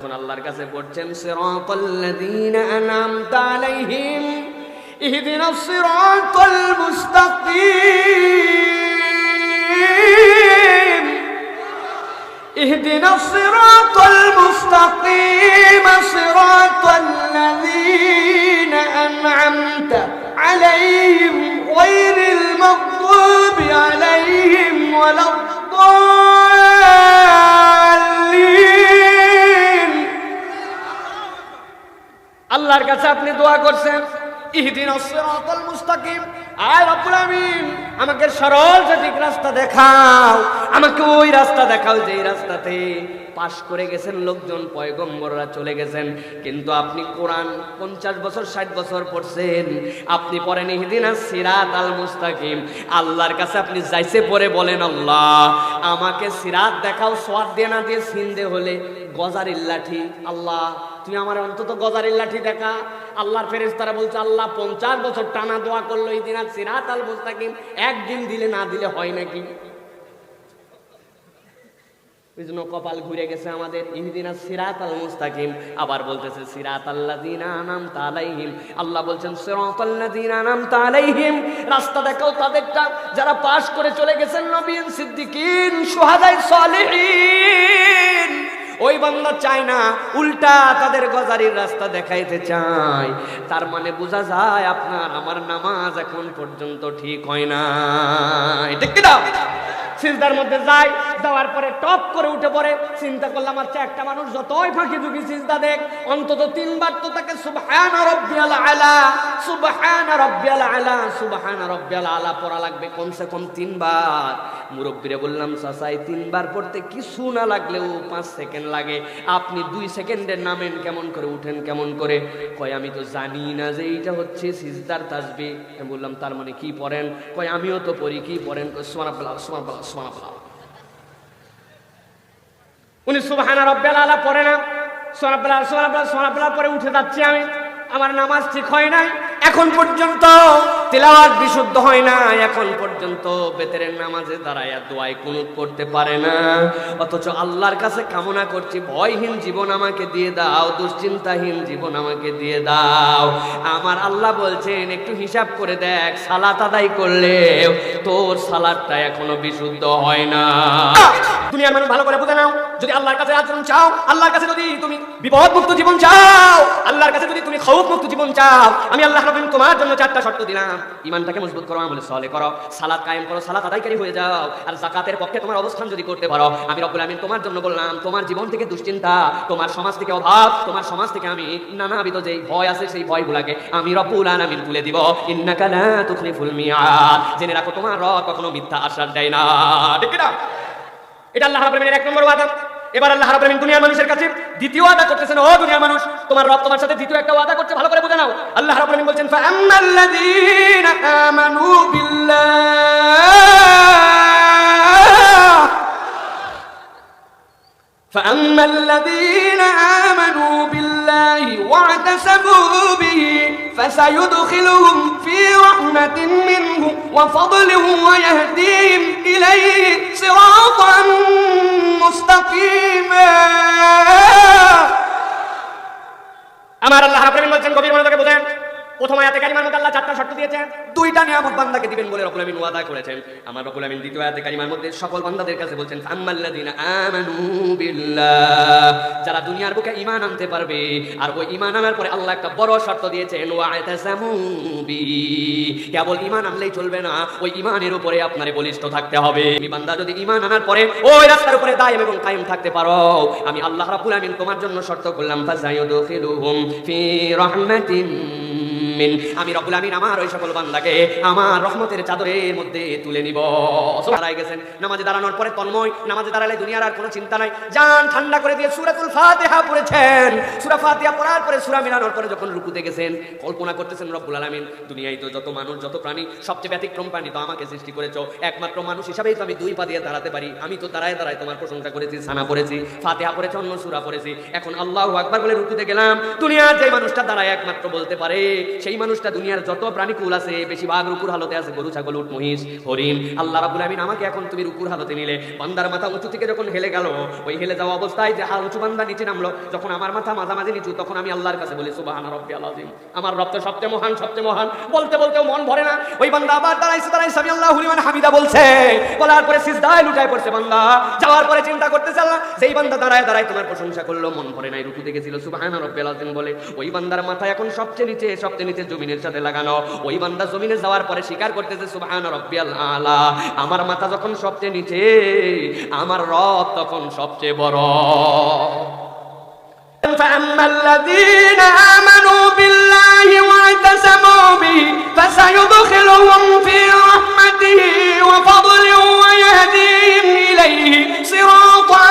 আল্লাহর কাছে পড়ছেন সিরাতাল্লাযীনা আনআমতা আলাইহিম ইহদিনাস সিরাতাল মুস্তাকিম ইহদিনাস সিরাতাল মুস্তাকিম সিরাতাল্লাযীনা আনআমতা আলাইহিম গায়রিল মাগদুবি আলাইহিম ওয়ালাদ-দাল্লিন। আল্লাহর কাছে আপনি দোয়া করছেন ইহদিনাস সিরাতাল মুস্তাকিম, আয় রব্বুল আমিন আমাকে সরল সঠিক রাস্তা দেখাও, আমাকে ওই রাস্তা দেখাও যেই রাস্তাতে পাশ করে গেছেন লোকজন, পয়গম্বররা চলে গেছেন, কিন্তু আপনি কোরআন 50 বছর 60 বছর পড়ছেন, আপনি পড়েন ইহদিনাস সিরাতাল মুস্তাকিম। আল্লাহর কাছে আপনি যাইছে পড়ে বলেন আল্লাহ আমাকে সিরাত দেখাও, সোয়াদ দিয়ে না দিয়ে সিন্ধে হলে গজারির লাঠি, আল্লাহ তুমি আমার অন্তত গজারির লাঠি দেখা। আল্লাহর ফেরেশতারা বলছে আল্লাহ 50 বছর টানা দোয়া করলো ইহদিনাস সিরাতাল মুস্তাকিম, একদিন দিলে না দিলে হয় নাকি? ওইজন্য কপাল ঘুরে গেছে আমাদের। ইহদিনাস সিরাতাল মুস্তাকিম, আবার বলতেছে সিরাতাল্লাযীনা আনআমতা আলাইহিম। আল্লাহ বলছেন সিরাতাল্লাযীনা আনআমতা আলাইহিম, রাস্তা দেখাও তাদেরটা যারা পাশ করে চলে গেছেন, নবীন, সিদ্দিকিন, শুহাদায়ে সালেহিন। ওই বান্দা চায় না, উল্টা তাদের গজারির রাস্তা দেখাইতে চায়। তার মানে বোঝা যায় আপনার আমার নামাজ এখন পর্যন্ত ঠিক হয় না, ঠিক কি না? সিজদার মধ্যে যায়, যাওয়ার পরে টপ করে উঠে পড়ে, চিন্তা করলাম আচ্ছা একটা মানুষ যতই ফাঁকি ঝুঁকি সিজদা দেখ অন্তত 3 বার তো তাকে সুবহানা রাব্বিয়াল আলা, সুবহানা রাব্বিয়াল আলা, সুবহানা রাব্বিয়াল আলা পড়া লাগবে কমসে কম 3 বার। মুরব্বিরে বললাম চাচাই 3 বার পড়তে কিছু না লাগলেও 5 সেকেন্ড লাগে, আপনি 2 সেকেন্ডের নামেন কেমন করে, উঠেন কেমন করে? কয় আমি তো জানি না যে এইটা হচ্ছে সিজদার তাসবিহ। আমি বললাম তার মানে কি পড়েন? কয় আমিও তো পড়ি। কি পড়েন? কয় সুবহানাল্লাহ সুবহানাল্লাহ সুবহানাল্লাহ। উনি সুবহানা রাব্বিয়াল আলা পড়ে না, সুবহানাল্লাহ সুবহানাল্লাহ সুবহানাল্লাহ পরে উঠে যাচ্ছি আমি, আমার নামাজ ঠিক হয় নাই, এখন পর্যন্ত তিলাওয়াত বিশুদ্ধ হয় না, এখন পর্যন্ত বেতেরের নামাজে দাঁড়ায়া দোয়ায় কুনুত করতে পারে না। অথচ আল্লাহর কাছে কামনা করছি ভয়হীন জীবন আমাকে দিয়ে দাও, দুশ্চিন্তাহীন জীবন আমাকে দিয়ে দাও। আমার আল্লাহ বলছেন একটু হিসাব করে দেখ, সালাত আদায় করলে তোর সালাতটা এখনো বিশুদ্ধ হয় না। দুনিয়ার মানুষ ভালো করে বুঝে নাও, যদি আল্লাহর কাছে আচরণ চাও, আল্লাহর কাছে যদি তুমি বিপদ মুক্ত জীবন চাও, আল্লাহর কাছে যদি তুমি খৌফ মুক্ত জীবন চাও, আমি আল্লাহ রাব্বুল আলামিন তোমার জন্য 4টা শর্ত দিলাম। ঈমানটাকে মজবুত করো, আমলে সালেহ করো, সালাত কায়েম করো, সালাত আদায়কারী হয়ে যাও, আর যাকাতের পক্ষে তোমার অবস্থান যদি করতে পারো, আমি রব্বুল আলামিন তোমার জন্য বললাম তোমার জীবন থেকে দুশ্চিন্তা, তোমার সমাজ থেকে অভাব, তোমার সমাজ থেকে আমি নানাবিধ যেই ভয় আছে সেই ভয়গুলোকে আমি রব্বুল আলামিন তুলে দিব। ইন্নাকা লা তুখলিফুল মিয়াদ, জেনে রাখো তোমার রব কখনো মিথ্যা আশ্বাস দেয় না, ঠিক না? এটা আল্লাহ রাব্বুল আলামিনের 1 নম্বর ওয়াদা। এবার আল্লাহ রাব্বুল আলামিন দুনিয়ার মানুষের কাছে দ্বিতীয় ওয়াদা করতেছেন, ও দুনিয়ার মানুষ তোমার রব তোমার সাথে দ্বিতীয় একটা ওয়াদা করছে, ভালো করে বুঝে নাও। আল্লাহ রাব্বুল আলামিন বলছেন ফাআম্মাল্লাযীনা আমানু বিল্লাহ ফাআম্মাল্লাযীনা আমানু বিল্লাহি ওয়া'তাসামু বিহি فسيدخلهم في رحمة منه وفضل ويهديهم إليه صراطا مستقيما। আমার আল্লাহ রাব্বুল আলামিন বলেন গভীর মনোযোগে বুঝেন, প্রথম আয়াতে কারিমার মধ্যে আল্লাহ 4টা শর্ত দিয়েছেন, 2টা নিয়ামত বান্দাকে দিবেন বলে রব্বুল আলামিন ওয়াদা করেছেন। আমার রব্বুল আলামিন দ্বিতীয় আয়াতে কারিমার মধ্যে সকল বান্দাদের কাছে বলছেন ফাআম্মাল্লাযীনা আমানু বিল্লাহ, যারা দুনিয়ার বুকে ঈমান আনতে পারবে, আর ওই ঈমান আনার পরে আল্লাহ একটা বড় শর্ত দিয়েছেন ওয়া'তাসামু বিহি, কেবল ঈমান আনলেই চলবে না, ওই ঈমানের উপরে আপনারে বলিষ্ঠ থাকতে হবে। তুমি বান্দা যদি ঈমান আনার পরে ওই রাস্তার উপরে দায়ম এবং কায়েম থাকতে পারো, আমি আল্লাহ রাব্বুল আলামিন তোমার জন্য শর্ত করলাম ফাসায়ুদখিলুহুম ফি রাহমাতিন, আমি রব্বুল আমিন আমার ওই সকল বান্দাকে আমার রহমতের চাদরের মধ্যে তুলে নিব। দাঁড়ায় গেছেন, নামাজে দাঁড়ানোর পরে তন্ময়, নামাজে দাঁড়ালে দুনিয়ার আর কোনো চিন্তা নাই, জান ঠান্ডা করে দিয়ে সূরাতুল ফাতিহা পড়েছেন। সূরা ফাতিহা পড়ার পরে সূরা মিলানোর পরে যখন রুকুতে গেছেন, কল্পনা করতেছেন রব্বুল আলামিন দুনিয়ায় তো যত মানুষ যত প্রাণী সবচেয়ে ব্যতিক্রম প্রাণী তো আমাকে সৃষ্টি করেছো, একমাত্র মানুষ হিসাবেই তো আমি 2 পা দিয়ে দাঁড়াতে পারি, আমি তো দাঁড়ায় দাঁড়ায় তোমার প্রশংসা করেছি, সানা পড়েছি, ফাতিহা পড়েছি, অন্য সূরা পড়েছি, এখন আল্লাহু আকবার বলে রুকুতে গেলাম। দুনিয়ার যে মানুষটা দাঁড়ায় একমাত্র বলতে পারে সেই সেই মানুষটা দুনিয়ার যত প্রাণীকুল আছে বেশিরভাগ রুকুর হালতে আছে, গরু ছাগল উট মহিষ হরিণ। আল্লাহ রাব্বুল আমিন আমাকে এখন তুমি রুকুর হালতে নিলে, বান্দার মাথা উঁচু থেকে যখন হেলে গেল, ওই হেলে যাওয়া অবস্থায় যে উঁচু বান্দা নিচে নামলো, যখন আমার মাথা মাঝামাঝি নিচু, তখন আমি আল্লাহর কাছে বলি সুবহান রাব্বিয়াল আযীম, আমার রব তো সবচেয়ে মহান, সবচেয়ে মহান। বলতে বলতেও মন ভরে না। ওই বান্দা আবার দাঁড়াইছে, সামি আল্লাহু লিমান হামিদা বলছে, বলার পরে সিজদায় লুটায় পড়ছে বান্দা। যাওয়ার পরে চিন্তা করতেছে আল্লাহ, যেই বান্দা দাঁড়ায় দাঁড়ায় তোমার প্রশংসা করলো, মন ভরে নাই, রুকুতে গেছিল সুবহান রাব্বিয়াল আযীম বলে, ওই বান্দার মাথা এখন সবচেয়ে নিচে জমিনের সাথে লাগানো। ওই বান্দা জমিনে যাওয়ার পরে স্বীকার করতেছে সুবহান রাব্বিয়াল আলা, আমার মাথা যখন সবচেয়ে নিচে, আমার রব তখন সবচেয়ে বড়। فأما الذين آمنوا بالله واعتصموا به فسيدخلهم في رحمته وفضله ويهديهم إليه صراطا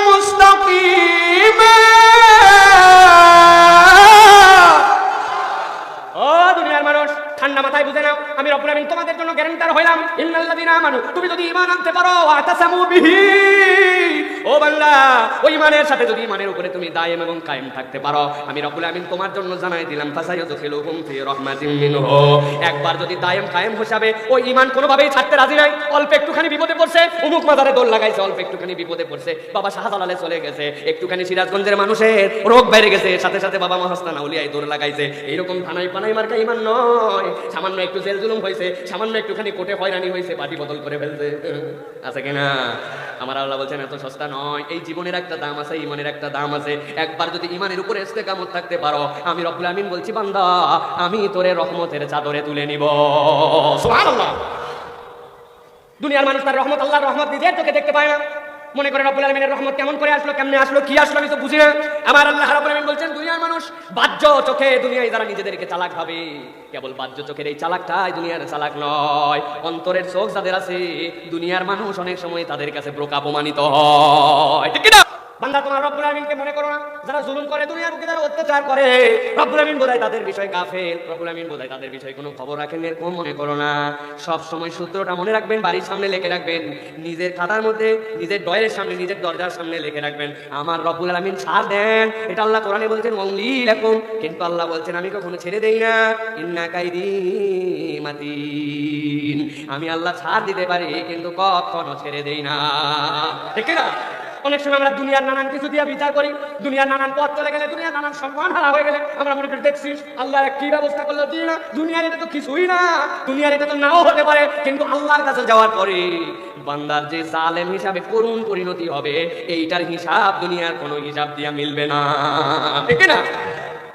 مستقيما। দুনিয়ার মানুষ ঠান্ডা মাথায় বুঝে নাও, আমি রব্বুল আমিন তোমাদের জন্য গ্যারান্টার হইলাম, ইন্নাল্লাযীনা আমানু, তুমি যদি ঈমান আনতে পারো, আতাসামু বিহি, ও বান্দা, ওই ঈমানের সাথে যদি ঈমানের উপরে তুমি দায়েম এবং কায়েম থাকতে পারো, আমি রব্বুল আমিন তোমার জন্য জানাই দিলাম, ফাসায়ুদখিলুহুম ফি রাহমাতিন মিনহু। একবার যদি দায়েম কায়েম হিসাবে ওই ঈমান কোনোভাবেই ছাড়তে রাজি নাই, অল্প একটুখানি বিপদে পড়ছে, অমুক মাজারে দোল লাগাইছে, অল্প একটুখানি বিপদে পড়ছে, বাবা শাহজালালে চলে গেছে, একটুখানি সিরাজগঞ্জের মানুষের রোগ বাইরে গেছে, সাথে সাথে বাবা মহাস্তান আউলিয়ায় দোল লাগাইছে, এইরকম থানায় পানাই মার্কা ঈমান নয়। সামান্য একটু জেল জুলুম হয়েছে, সামান্য একটুখানি কোটে হয়রানি হয়েছে, পাটি বদল করে ফেলছে, আছে কিনা? আমার আল্লাহ বলছেন এত সস্তা নয়, এই জীবনের একটা দাম আছে, ঈমানের একটা দাম আছে। একবার যদি ঈমানের উপরে ইস্তেকামত থাকতে পারো, আমি রব্বুল আমিন বলছি বান্দা, আমি তোরে রহমতের চাদরে তুলে নিব। সুবহানাল্লাহ। দুনিয়ার মানুষ তার রহমত, আল্লাহর রহমত নিজের চোখে দেখতে পায় না। মনে করে রব্বুল আমিনের রহমত কেমন করে আসলো, কেমনে আসলো, কি আসলো, আমি তো বুঝি না। আমার আল্লাহ রাব্বুল আমিন বলছেন দুনিয়ার মানুষ বাহ্য চোখে দুনিয়ায় যারা নিজেদেরকে চালাক ভাবে, কেবল বাহ্য চোখের এই চালাকটাই দুনিয়ার চালাক নয়। অন্তরের চোখ যাদের আছে, দুনিয়ার মানুষ অনেক সময় তাদের কাছে বোকা অপমানিত হয়, ঠিক না? বান্দা তোমার রব্বুল আমিনকে মনে করো না, যারা জুলুম করে, দুনিয়ার বুকে যারা অত্যাচার করে, রব্বুল আমিন বোধহয় তাদের বিষয় গাফেল, রব্বুল আমিন বোধহয় তাদের বিষয় কোনো খবর রাখেন, এরকম মনে করো না। সব সময় সূত্রটা মনে রাখবেন, বাড়ির সামনে লিখে রাখবেন, নিজের খাতার মধ্যে, নিজের ডয়ের সামনে, নিজের দরজার সামনে লিখে রাখবেন, আমার রব্বুল আমিন ছাড় দেন। এটা আল্লাহ কোরআনে বলছেন ওয়ালি লাকুম, কিন্তু আল্লাহ বলছেন আমি কখনো ছেড়ে দেই না, ইন্না কাইদি মাতিন, আমি আল্লাহ ছাড় দিতে পারি কিন্তু কখনো ছেড়ে দেই না, ঠিক না? অনেক সময় আমরা দুনিয়ার নানান কিছু দিয়ে বিচার করি, দুনিয়ার নানান পথ চলে গেলে, দুনিয়ার নানান সম্মান হারা হয়ে গেলে আমরা মনে করি দেখছিস আল্লাহ কি ব্যবস্থা করলো, দিই না, দুনিয়ার এটা তো কিছুই না, দুনিয়ার এটা তো নাও হতে পারে, কিন্তু আল্লাহর কাছে যাওয়ার পরে বান্দার যে জালেম হিসাবে করুণ পরিণতি হবে, এইটার হিসাব দুনিয়ার কোনো হিসাব দিয়া মিলবে না, ঠিক না?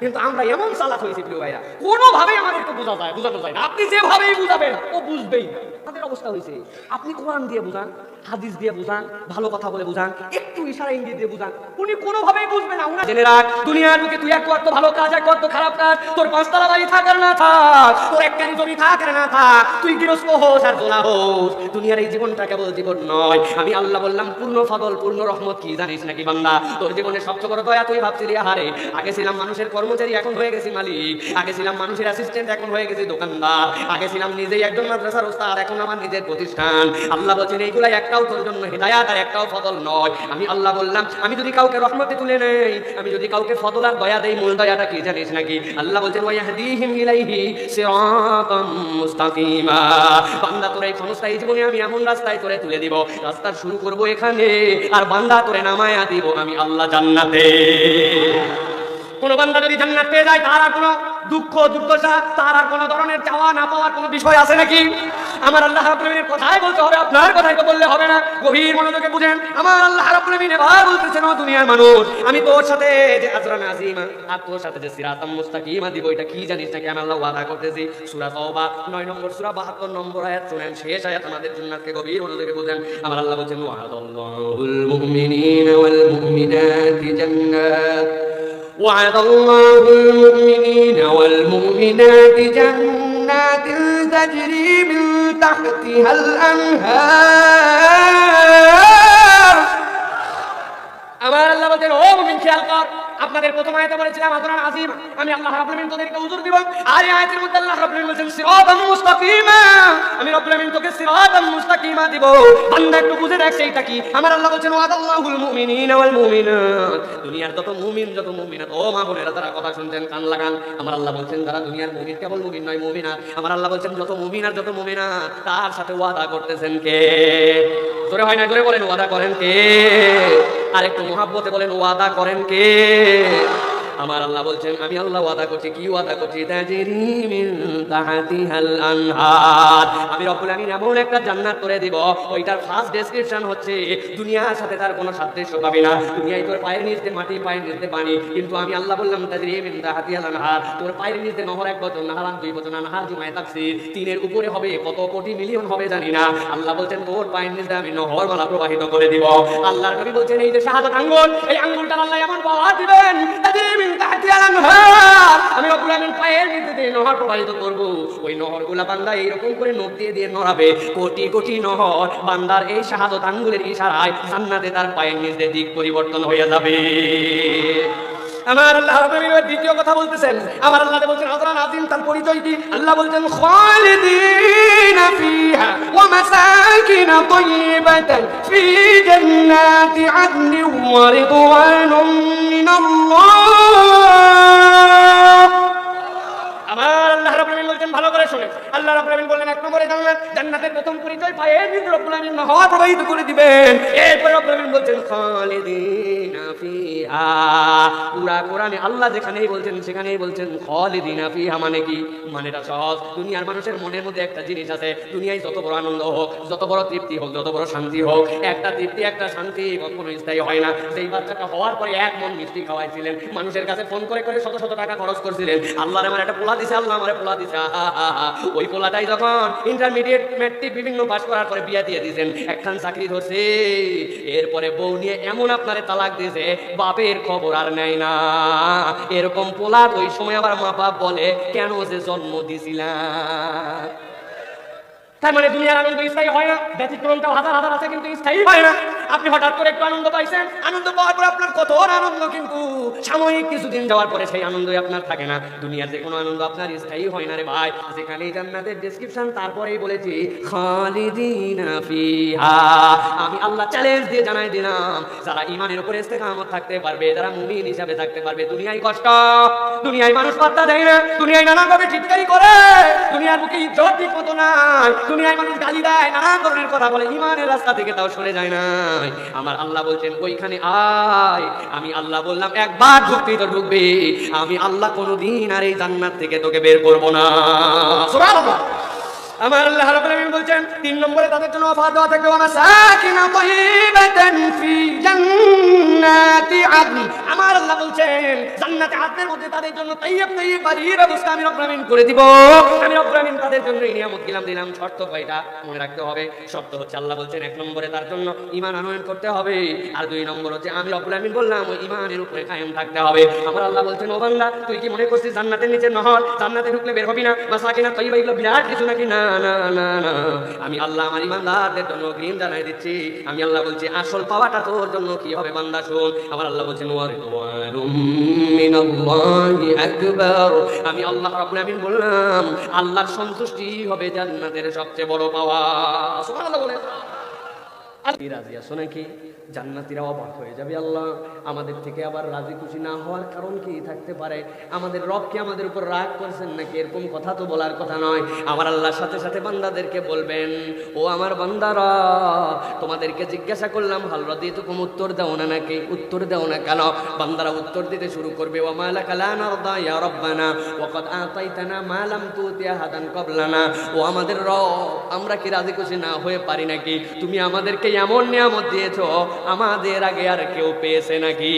কিন্তু আমরা এমন চালাক হয়েছি প্রিয় ভাইরা, কোনোভাবেই আমাদেরকে বোঝানো যায় না। আপনি যেভাবেই বুঝাবেন ও বুঝবেই না। তাদের অবস্থা হয়েছে, আপনি কোরআন দিয়ে বুঝান, হাদিস দিয়ে বুঝান, ভালো কথা বলে বুঝান, একটু ইশারা ইঙ্গিত দিয়ে বুঝান, উনি কোনোভাবেই বুঝবে না। উনি জেনে রাখ, দুনিয়ার বুকে তুই এক ওয়াক্ত ভালো কাজ, এক ওয়াক্ত খারাপ কাজ, তোর পাঁচতলা বাড়ি থাক আর না থাক, তোর একটানি জমি থাক আর না থাক, তুই গৃহস্থ হোস আর গোলা হোস, দুনিয়ার এই জীবনটা কেবল জীবন নয়। আমি আল্লাহ বললাম পূর্ণ ফদল, পূর্ণ রহমত কি জানিস নাকি বান্দা? তোর জীবনে সবচেয়ে বড় দয়া তুই ভাবছিলি হারে, আগে ছিলাম মানুষের কর্মচারী, এখন হয়ে গেছি মালিক, আগে ছিলাম মানুষের অ্যাসিস্ট্যান্ট, এখন হয়ে গেছি দোকানদার, আগে ছিলাম নিজেই একজন মাদ্রাসার ওস্তাদ, এখন আমার নিজের প্রতিষ্ঠান। আল্লাহ বলছেন এইগুলা একটাও তোর জন্য হিদায়াত আর একটাও ফদল নয়। আমি আল্লাহ বললাম আমি যদি কাউকে রহমতে তুলে নেই, আমি যদি কাউকে ফদল আর দয়া দেই, মূল দয়াটা কি জানিস নাকি? আল্লাহ বলছেন ওয়াহদিহিম ইলাইহি সিরাতাম মুস্তাকিমা, বান্দা তোর এই ক্ষমতায় জীবনে আমি এমন রাস্তায় তোরে তুলে দিব, রাস্তা শুরু করব এখানে, আর বান্দা তোরে নামায়া দিব আমি আল্লাহ জান্নাতে। কোন বান্দা যদি জান্নাত পেয়ে যায়, তার আর কোনো দুঃখ দুর্দশা, তার আর কোনো ধরনের চাওয়া না পাওয়ার কোনো বিষয় আছে নাকি? আমার আল্লাহ রাব্বুল আমিনের কথাই বলতে হবে, আপনার কথাই তো বললে হবে না। গভীর মনোযোগে বুঝেন, আমার আল্লাহ রাব্বুল আমিন এবার বলতেছেন ও দুনিয়ার মানুষ, আমি তোর সাথে যে আজরান আযীমা আর তোর সাথে যে সিরাতাম মুস্তাকিমা দিব, এটা কি জানিস নাকি? আমি আল্লাহ ওয়াদা করতেছি। সূরা তাওবা 9 নম্বর সূরা 72 নম্বর আয়াত শুনেন, শেষ আয়াত আমাদের জন্য আজকে গভীর মনোযোগে বুঝেন। আমার আল্লাহ বলেন ওয়া'দাল্লাহুল মুমিনিনা ওয়াল মুমিনাতি জান্নাত, وعد الله المؤمنين والمؤمنات جنات تجري من تحتها الأنهار আমার আল্লাহ বলছেন, ও মুমিন খেয়াল কর, আপনাদের প্রথম আয়াতে বলেছিলাম আযরান আযীম, আমি আল্লাহ রাব্বুল আলামিন তোদেরকে উযর দিব। আর এই আয়াতের মধ্যে আল্লাহ রাব্বুল আলামিন বলেছেন সিরাতাম মুস্তাকিমা, আমি রাব্বুল আলামিন তোকে সিরাতাম মুস্তাকিমা দিব। বান্দা একটু বুঝে দেখ সেইটা কি। আমার আল্লাহ বলেছেন ওয়াদাল্লাহুল মুমিনিনা ওয়াল মুমিনাত, দুনিয়ার যত মুমিন যত মুমিনাত, ও মা বোনেরা তারা কথা শুনছেন কান লাগান। আমার আল্লাহ বলেছেন যারা দুনিয়ার মুমিন, কেবল মুমিন নয় মুমিনাত, আমার আল্লাহ বলেছেন যত মুমিন আর যত মুমিনাত, তার সাথে ওয়াদা করতেছেন কে? জোরে হয় না, জোরে বলেন ওয়াদা করেন কে? আর একটু মহাব্বতে বলেন ওয়াদা করেন কে? আমার আল্লাহ বলছেন আমি আল্লাহ ওয়াদা করছি। কি ওয়াদা করছি? তাজরি মিন তাহতিহাল আনহার, আমি রব্বুল আমিন এমন একটা জান্নাত করে দিব, ওইটার ফার্স্ট ডেসক্রিপশন হচ্ছে দুনিয়ার সাথে তার কোনো সাদৃশ্য পাবে না। দুনিয়ায় তোর পায়ের নিচে মাটি, পায়ের নিচে পানি, কিন্তু আমি আল্লাহ বললাম তাজরি মিন তাহতিহাল আনহার, তোর পায়ের নিচে নহর 1 বছর, নাহারান 2 বছর, নাহার জুমায় তাফসীর 3-এর উপরে হবে, কত কোটি মিলিয়ন হবে জানি না। আল্লাহ বলছেন তোর পায়ের নিচে আমি নহর মালা প্রবাহিত করে দিব। আল্লাহর নবী বলছেন এই যে শাহাদাত আঙ্গুল, এই আঙ্গুলটা আল্লাহ এমন পাওয়ার দিবেন, তাজরি মিন তাহতিহাল আনহার, আমি রব্বুল আমিন পায়ের নিচে দিয়ে নহর প্রবাহিত করব। ওই নহরগুলা বান্দা এইরকম করে নখ দিয়ে দিয়ে নড়াবে, কোটি কোটি নহর বান্দার এই শাহাদাত আঙ্গুলের ইশারায় জান্নাতে তার পায়ের নিচে দিক পরিবর্তন হয়ে যাবে। আমার আল্লাহ রাব্বুল আমিন দ্বিতীয় কথা বলতেছেন, আমার আল্লাহ বলছেন আযরান আযীম, তার পরিচয় কি? আল্লাহ বলছেন খালিদিনা ফিহা ওয়া মাসাকিন তাইয়িবাতান ফি জান্নাতি আদনি ওয়া রিদওয়ানুম মিনাল্লাহ। আমার আল্লাহ রাব্বুল আমিন বলছেন ভালো করে শুনেন, আল্লাহ রাব্বুল আমিন বললেন 1 নম্বরে জান্নাত, জান্নাতের প্রথম পরিচয় পায়ের নিচে রব্বুল আমিন নহর প্রবাহিত করে দিবেন। এরপর রব্বুল আমিন বলছেন খালিদিনা ফিহা, পুরা কোরআনে আল্লাহ যেখানেই বলছেন সেখানেই বলছেন খালিদিনা ফিহা। মানে কি? মানেটা সহজ, দুনিয়ার মানুষের মনের মধ্যে একটা জিনিস আছে, দুনিয়ায় যত বড় আনন্দ হোক, যত বড় তৃপ্তি হোক, যত বড় শান্তি হোক, একটা তৃপ্তি একটা শান্তি কখনো স্থায়ী হয় না। সেই বাচ্চাটা হওয়ার পরে 1 মন মিষ্টি খাওয়াইছিলেন, মানুষের কাছে ফোন করে করে শত শত টাকা খরচ করছিলেন, আল্লাহর আমার একটা পোলা দিছে, আল্লাহ আমারে পোলা দিছে, ওই পোলাটাই যখন ইন্টারমিডিয়েট ম্যাট্রিক বিভিন্ন পাস করার পরে বিয়া দিয়ে দিয়েছেন, একখান চাকরি ধরছে, এরপরে বউ নিয়ে এমন আপনারে তালাক দিয়েছে, বাপের খবর আর নেয় না। এরকম পোলার ওই সময় আবার মা বাপ বলে কেন যে জন্ম দিছিলাম। তার মানে দুনিয়ার আনন্দ স্থায়ী হয় না, ব্যতিক্রমটাও হাজার হাজার আছে কিন্তু স্থায়ী হয় না। আপনি হঠাৎ করে একটু আনন্দ পাইছেন, আনন্দ পাওয়ার পরে আপনার কত আনন্দ, কিন্তু সাময়িক কিছুদিন যাওয়ার পরে সেই আনন্দই আপনার থাকে না। দুনিয়ার যে কোনো আনন্দ আপনার স্থায়ী হয় না রে ভাই। যেখানেই জান্নাতের ডেসক্রিপশন তারপরেই বলেছি খালিদিনা ফিহা, আমি আল্লাহ চ্যালেঞ্জ দিয়ে জানাই দিলাম যারা ঈমানের উপরে ইস্তেকামত থাকতে পারবে, যারা মুমিন হিসাবে থাকতে পারবে, দুনিয়ায় কষ্ট, দুনিয়ায় মানুষ পাত্তা দেয় না, দুনিয়ায় নানাভাবে চিৎকারি করে, দুনিয়ার বুকে ইজ্জত ঠিক মতো নাই, দুনিয়ায় মানুষ গালি দেয়, নানা ধরনের কথা বলে, ঈমানের রাস্তা থেকে তাও সরে যায় না। আমার আল্লাহ বলছেন ওইখানে আয়, আমি আল্লাহ বললাম একবার ঢুকবি তো ঢুকবি, আমি আল্লাহ কোনোদিন আর এই জান্নাত থেকে তোকে বের করব না। সুবহানাল্লাহ। আমার আল্লাহ রাব্বুল আমিন বলছেন 3 নম্বরে তাদের জন্য অফার দেওয়া থাকবে মাসাকিন তাইয়িবাতান ফি জান্নাতি আদনি। আমার আল্লাহ বলছেন জান্নাতে আদনের মধ্যে তাদের জন্য তাইয়্যিব তাইয়্যিব বাড়ির ব্যবস্থা আমি রব্বুল আমিন করে দিব। আমি রব্বুল আমিন তাদের জন্য এই নিয়ামত দিলাম। শর্ত কয়টা মনে রাখতে হবে? শর্ত হচ্ছে আল্লাহ বলছেন 1 নম্বরে তার জন্য ঈমান আনয়ন করতে হবে, আর 2 নম্বর হচ্ছে আমি রব্বুল আমিন বললাম ওই ঈমানের উপরে কায়েম থাকতে হবে। আমার আল্লাহ বলছেন ও বান্দা তুই কি মনে করছিস জান্নাতের নিচে নহর, জান্নাতে ঢুকলে বের হবি না, মাসাকিন তাইয়্যিবা এগুলো বিরাট কিছু নাকি? না না না না, আমি আল্লাহ আমার ঈমানদারদের জন্য গ্রিন জানাই দিচ্ছি। আমি আল্লাহ বলছি আসল পাওয়াটা তোর জন্য কি হবে বান্দা শোন। আমার আল্লাহ বলছেন ওয়ারিদওয়ানুম মিনাল্লাহি আকবার, আমি আল্লাহ রাব্বুল আমিন বললাম আল্লাহর সন্তুষ্টি হবে জান্নাতের সবচেয়ে বড় পাওয়া। সুবহানাল্লাহ বলেন। রাজি আছো নাকি? জান্নাতীরা অবাক হয়ে যাবে, আল্লাহ আমাদের থেকে আবার রাজি খুশি না হওয়ার কারণ কি থাকতে পারে? আমাদের রব কি আমাদের উপর রাগ করছেন নাকি? এরকম কথা তো বলার কথা নয়। আমার আল্লাহর সাথে সাথে বান্দাদেরকে বলবেন ও আমার বান্দারা, তোমাদেরকে জিজ্ঞাসা করলাম হাল রাদিতুকুম, উত্তর দাও না নাকি? উত্তর দাও না কেন? বান্দারা উত্তর দিতে শুরু করবে ওয়া মা লাকা লা নারদা ইয়া রাব্বানা ওয়া ক্বাদ আতাইতানা মা লাম তুতি আহাদান ক্বাবলানা। ও আমাদের রব, আমরা কি রাজি খুশি না হয়ে পারি নাকি? তুমি আমাদেরকে এমন নিয়ামত দিয়েছো আমাদের আগে আর কেউ পেয়েছে নাকি?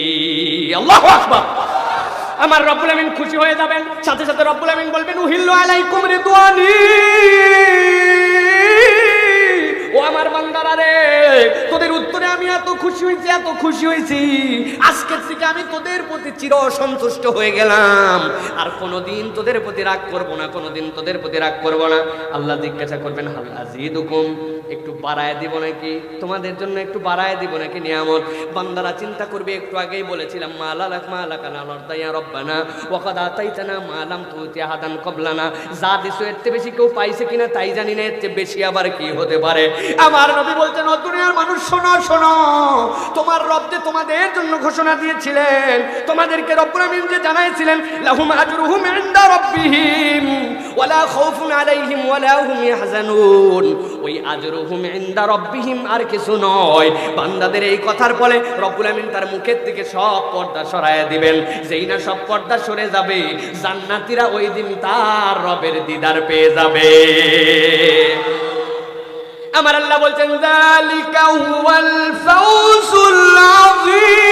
আল্লাহু আকবার। আমার রব্বুল আমিন খুশি হয়ে যাবেন, সাথে সাথে রব্বুল আমিন বলবেন উহিল্লু আলাইকুম রিদওয়ানি, ও আমার বান্দারা রে, তোদের উত্তরে আমি এত খুশি হয়েছি, এত খুশি হয়েছি, আজকের থেকে আমি তোদের প্রতি চির সন্তুষ্ট হয়ে গেলাম, আর কোনোদিন তোদের প্রতি রাগ করব না, কোনোদিন তোদের প্রতি রাগ করব না। আল্লাহ জিজ্ঞাসা করবেন হাল আযীদুকুম, একটু বাড়ায় দিব নাকি, তোমাদের জন্য একটু বাড়ায় দিব নাকি নিয়ামত। বান্দারা চিন্তা করবে, একটু আগেই বলেছিলাম মালাকানা লরদাইয়া রব্বানা ওয়াকাদ আতাইতানা মা লাম তুতি আহাদান ক্বাবলানা, যা দিছো এর চেয়ে বেশি কেউ পাইছে কিনা তাই জানি না, এর চেয়ে বেশি আবার কি হতে পারে। আমার নবী বলছেন, ও দুনিয়ার মানুষ শোনো শোনো, তোমার রব যে তোমাদের জন্য ঘোষণা দিয়েছিলেন, তোমাদেরকে রব্বুল আমিন যে জানাইছিলেন লাহুম আজরুহুম ইনদা রাব্বিহিম ওয়ালা খাউফুন আলাইহিম ওয়ালা হুম ইয়াহজানুন, ওই আজরুহুম ইনদা রাব্বিহিম আর কিছু নয়। বান্দাদের এই কথার ফলে রব্বুল আমিন তার মুখের থেকে সব পর্দা সরায় দিবেন। যেই না সব পর্দা সরে যাবে, জান্নাতীরা ওই দিন তার রবের দিদার পেয়ে যাবে। আমার আল্লাহ বলছেন, যালিকা হুয়াল ফাউজুল আযীম।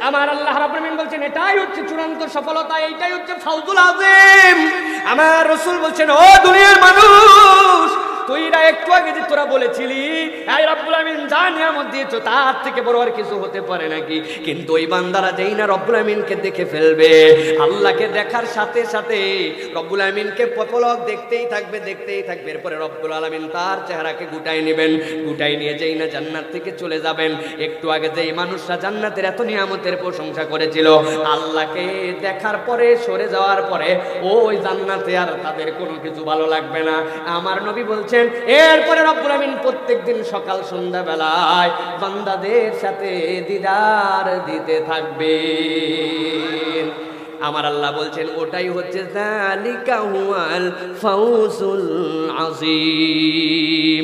আমার আল্লাহ রাব্বুল আমিন বলছেন, এটাই হচ্ছে চূড়ান্ত সফলতা, এইটাই হচ্ছে ফাউজুল আযীম। আমার রাসূল বলছেন, ও দুনিয়ার মানুষ, তুইরা একটু আগে যে তোরা বলেছিলি এই রব্বুল আমিন যা নিয়ামত দিয়েছো তার থেকে বড় আর কিছু হতে পারে নাকি, কিন্তু ওই বান্দারা যেই না রব্বুল আমিনকে দেখে ফেলবে, আল্লাহকে দেখার সাথে সাথে রব্বুল আমিনকে পলক দেখতেই থাকবে দেখতেই থাকবে, এরপরে রব্বুল আলামিন তার চেহারাকে গুটাই নেবেন, গুটাই নিয়ে যেই না জান্নাত থেকে চলে যাবেন। একটু আগে যেই মানুষরা জান্নাতের এত নিয়ামতের প্রশংসা করেছিল, আল্লাহকে দেখার পরে সরে যাওয়ার পরে ওই জান্নাতে আর তাদের কোনো কিছু ভালো লাগবে না। আমার নবী বলছেন, এরপরে রব্বুল আমিন প্রত্যেকদিন সকাল সন্ধ্যা বেলায় বান্দাদের সাথে দিদার দিতে থাকবেন। আমার আল্লাহ বলছেন, ওটাই হচ্ছে যালিকা হুয়াল ফাউজুল আযীম।